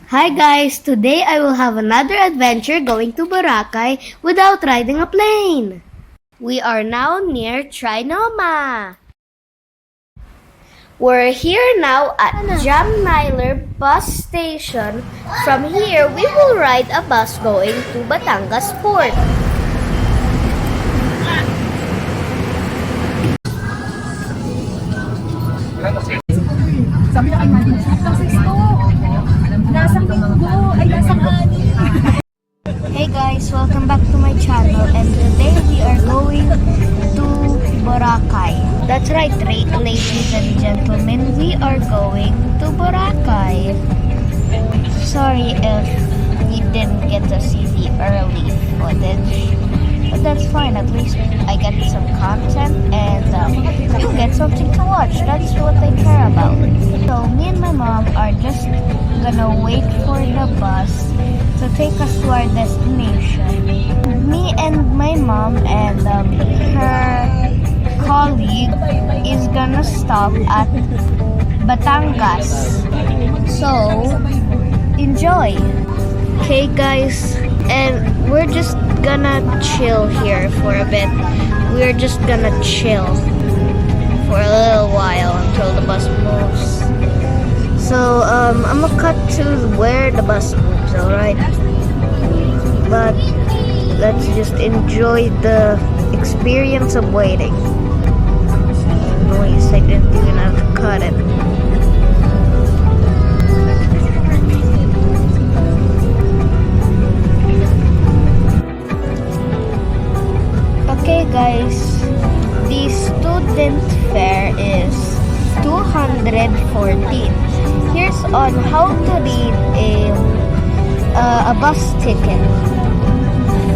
Hi guys, today I will have another adventure going to Boracay without riding a plane. We are now near Trinoma. We're here now at Jamniler bus station. From here, we will ride a bus going to Batangas Port. Sabi na kayo natin, nasa linggo, ay nasa ani. Hey guys, welcome back to my channel, and today we are going to Boracay. That's right, ladies and gentlemen, we are going to Boracay. Sorry if you didn't get to see the early footage, but that's fine. At least I get some content and you get something to watch. That's what I care about. So me and my mom are just gonna wait for the bus to take us to our destination. Me and my mom and her colleague is gonna stop at Batangas. So enjoy. Okay guys, and we're just gonna chill here for a bit. We're just gonna chill for a little while until the bus moves. So I'm gonna cut to where the bus moves, alright? But let's just enjoy the experience of waiting. Noise, I didn't even have to cut it. Okay guys, the student fare is 214. Here's on how to read a bus ticket.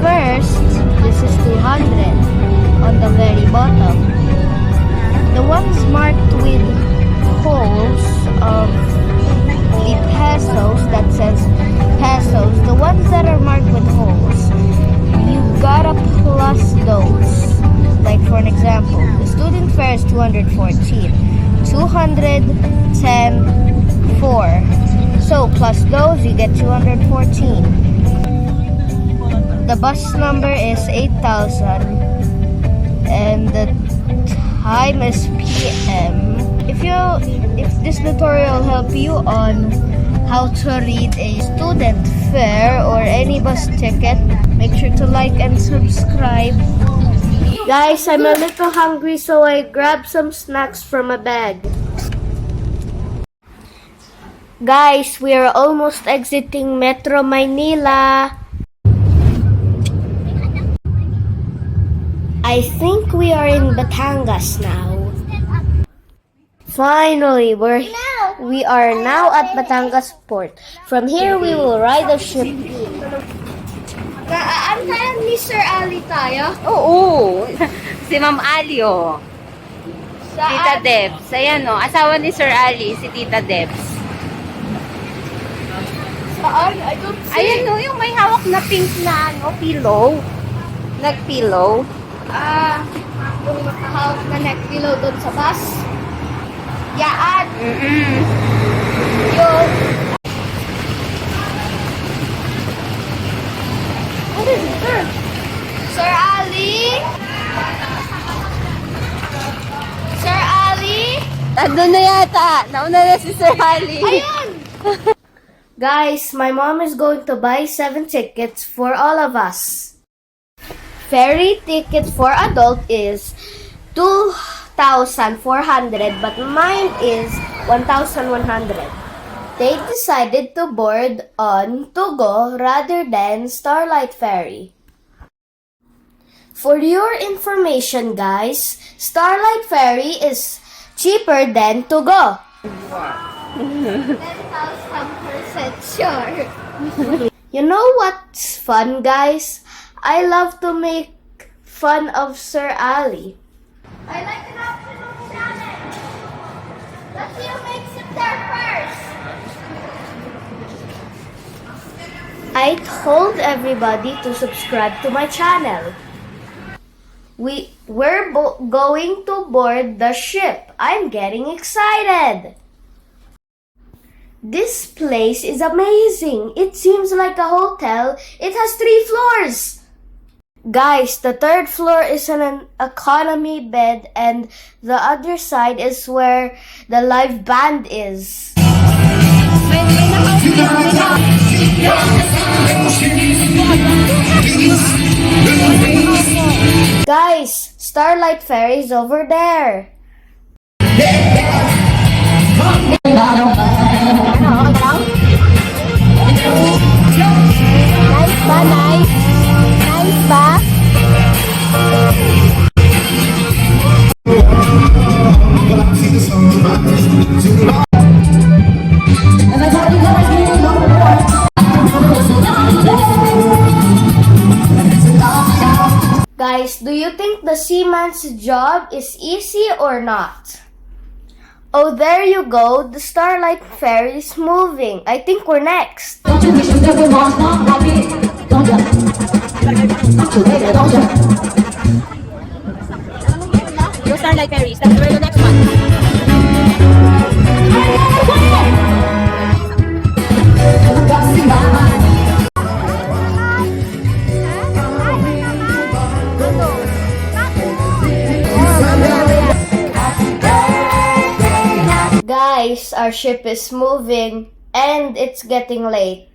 First, this is 200 on the very bottom. The ones marked with holes of the pesos, that says pesos, the ones that are marked with holes, you gotta plus those. Like for an example, the student fare is 214. 210 4. So plus those, you get 214. The bus number is 8,000 and the time is PM. If this tutorial help you on how to read a student fare or any bus ticket, make sure to like and subscribe. Guys, I'm a little hungry, so I grabbed some snacks from a bag. Guys, we are almost exiting Metro Manila. I think we are in Batangas now. Finally, we are now at Batangas Port. From here, we will ride a ship. Antayan ni Sir Ali tayo? Oo, si Ma'am Ali, oh. Tita Debs. Ayan, oh. Asawa ni Sir Ali, si Tita Debs. Saan? I don't see. Ayan, oh, yung may hawak na pink na, pillow. Nag-pillow. Yung makahawak na neck pillow doon sa bus. Yaan. Yung... What is it, sir? Sir Ali? Sir Ali? Ando na yata. Nauna na si Sir Ali. Ayun! Guys, my mom is going to buy 7 tickets for all of us. Ferry ticket for adult is 2,400, but mine is 1,100. They decided to board on Tugo rather than Starlight Ferry. For your information, guys, Starlight Ferry is cheaper than Tugo. 10,000% sure. You know what's fun, guys? I love to make fun of Sir Ali. I like an optional challenge. Let's see who makes it there first. I told everybody to subscribe to my channel. We're going to board the ship. I'm getting excited. This place is amazing. It seems like a hotel. It has 3 floors. Guys, the 3rd floor is an economy bed and the other side is where the live band is. Guys, Starlight Ferry is over there. Nice ba? Nice? Nice ba? Guys, do you think the seaman's job is easy or not? Oh, there you go. The Starlight Ferry is moving. I think we're next. Your Starlight Ferries, that's where the next one. Guys, our ship is moving and it's getting late.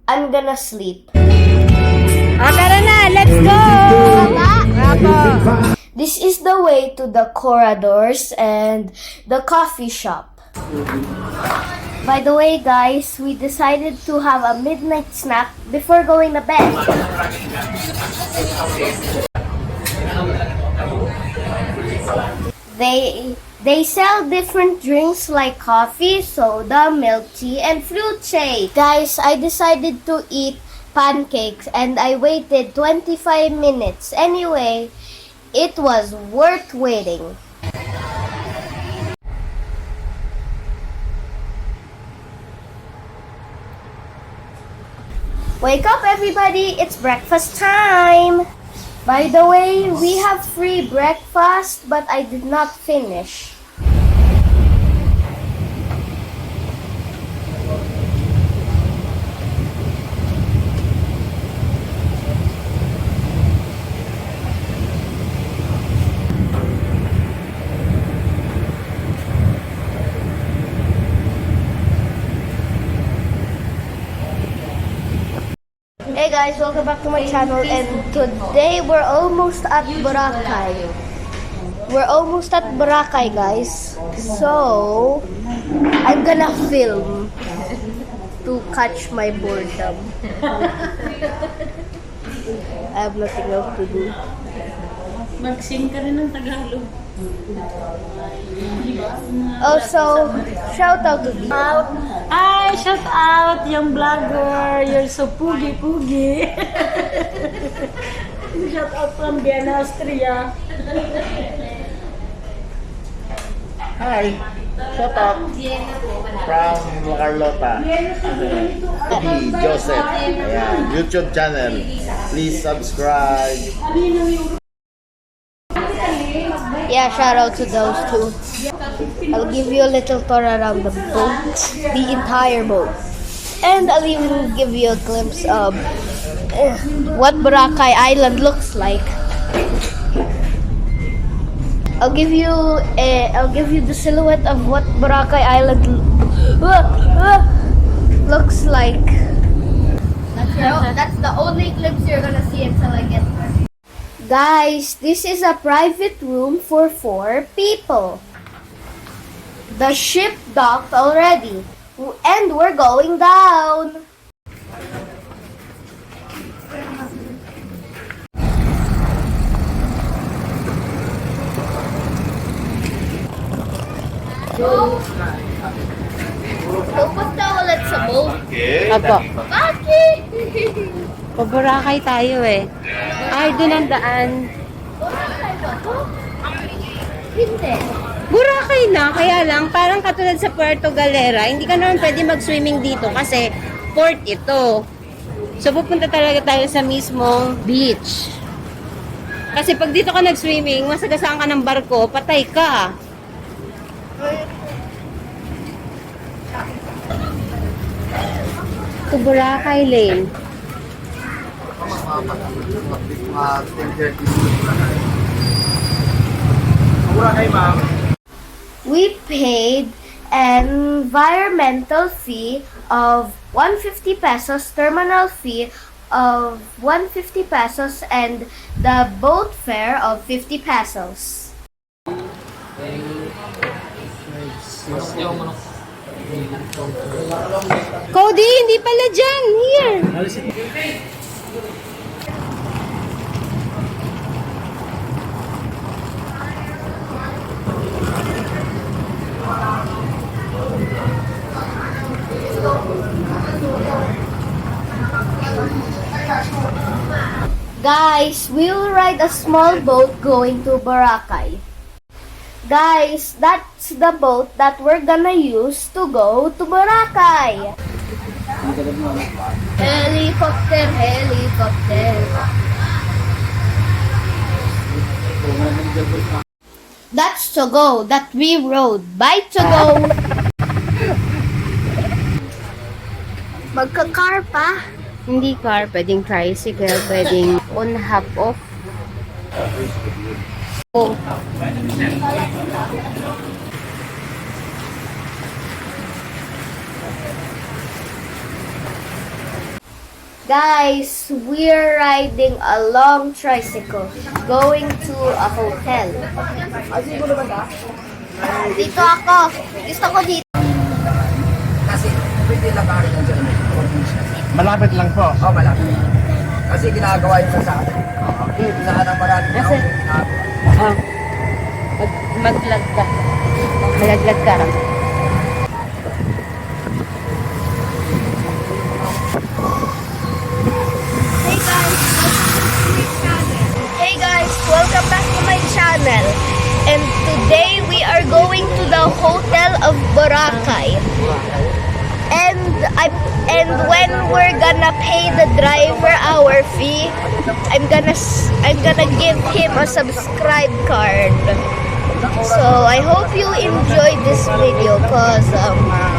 I'm gonna sleep. Tara na, let's go! This is the way to the corridors and the coffee shop. By the way, guys, we decided to have a midnight snack before going to bed. They sell different drinks like coffee, soda, milk tea, and fruit shake. Guys, I decided to eat pancakes and I waited 25 minutes. Anyway, it was worth waiting. Wake up, everybody! It's breakfast time! By the way, we have free breakfast, but I did not finish. Hey guys, welcome back to my channel, and today we're almost at Boracay. We're almost at Boracay, guys. So, I'm gonna film to catch my boredom. I have nothing else to do. Mag-sing ka rin ng Tagalog. Also, shout out to me. Ay, shout out yung vlogger. You're so pugi-pugi. Shout out from Vienna, Austria. Hi, shout out from Carlota. Joseph. Ayan, YouTube channel. Please subscribe. Yeah, shout out to those two. I'll give you a little tour around the boat, the entire boat. And I'll even give you a glimpse of what Boracay Island looks like. I'll give you the silhouette of what Boracay Island looks like. That's the only glimpse you're gonna see until I get there. Guys, this is a private room for 4 people. The ship docked already, and we're going down. Pupunta ulit sa boat. Apo. Bakit? Paboracay tayo eh. Ay, doon ang daan. Boracay ba to? Hindi. Boracay na, kaya lang, parang katulad sa Puerto Galera, hindi ka naman pwede mag-swimming dito kasi port ito. So, pupunta talaga tayo sa mismong beach. Kasi pag dito ka nag-swimming, masagasaan ka ng barko, patay ka. to Boracay Lane. We paid an environmental fee of 150 pesos, terminal fee of 150 pesos, and the boat fare of 50 pesos. Cody, hindi pala dyan. Here. Guys, we will ride a small boat going to Boracay. Guys, that's the boat that we're gonna use to go to Boracay. Helicopter, helicopter. That's to go that we rode. Bye to go. Magka-car pa. Hindi car, pwedeng tricycle, pwedeng on hop off. Oh. Guys, we're riding a long tricycle going to a hotel. Dito ako. Gusto ko dito. Malapit lang po. Oh, malapit. Kasi ginagawa yun sa atin. Saan ang maraming tao ginagawa. Maglag ka. Malaglag ka. Hey guys, welcome back to my channel. And today we are going to the Hotel of Boracay. And when we're gonna pay the driver our fee, I'm gonna give him a subscribe card. So I hope you enjoyed this video, cause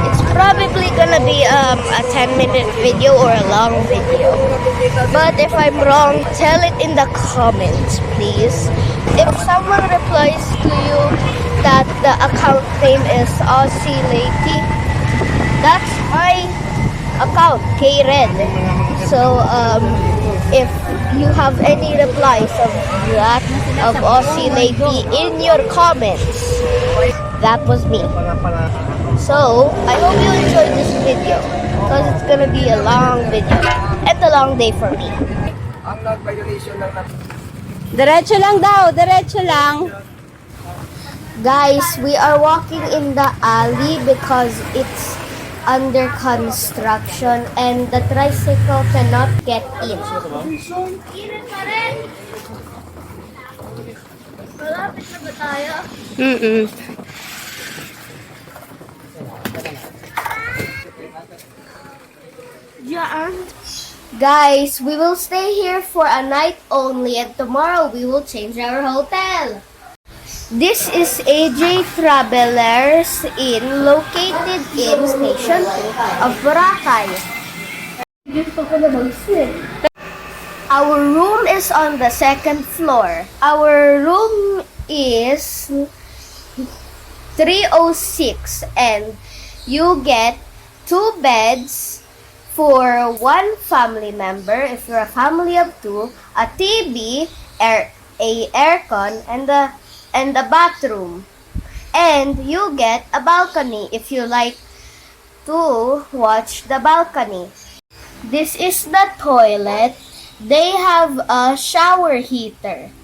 it's probably gonna be a 10-minute video or a long video. But if I'm wrong, tell it in the comments, please. If someone replies to you that the account name is Aussie Lady, that's my account, K-Red. So if you have any replies of that, of Aussie Lady in your comments, that was me. So I hope you enjoyed this video, because it's gonna be a long video and a long day for me. Ang nag-violation lang natin. Diretso lang daw, diretso lang. Guys, we are walking in the alley because it's under construction and the tricycle cannot get in. Malapit na ba tayo? Guys, we will stay here for a night only and tomorrow we will change our hotel. This is DIYTravelers Inn located in Station of Boracay. Our room is on the second floor. Our room is 306 and you get 2 beds for 1 family member. If you're a family of 2, a TV, a aircon, and a bathroom. And you get a balcony if you like to watch the balcony. This is the toilet. They have a shower heater.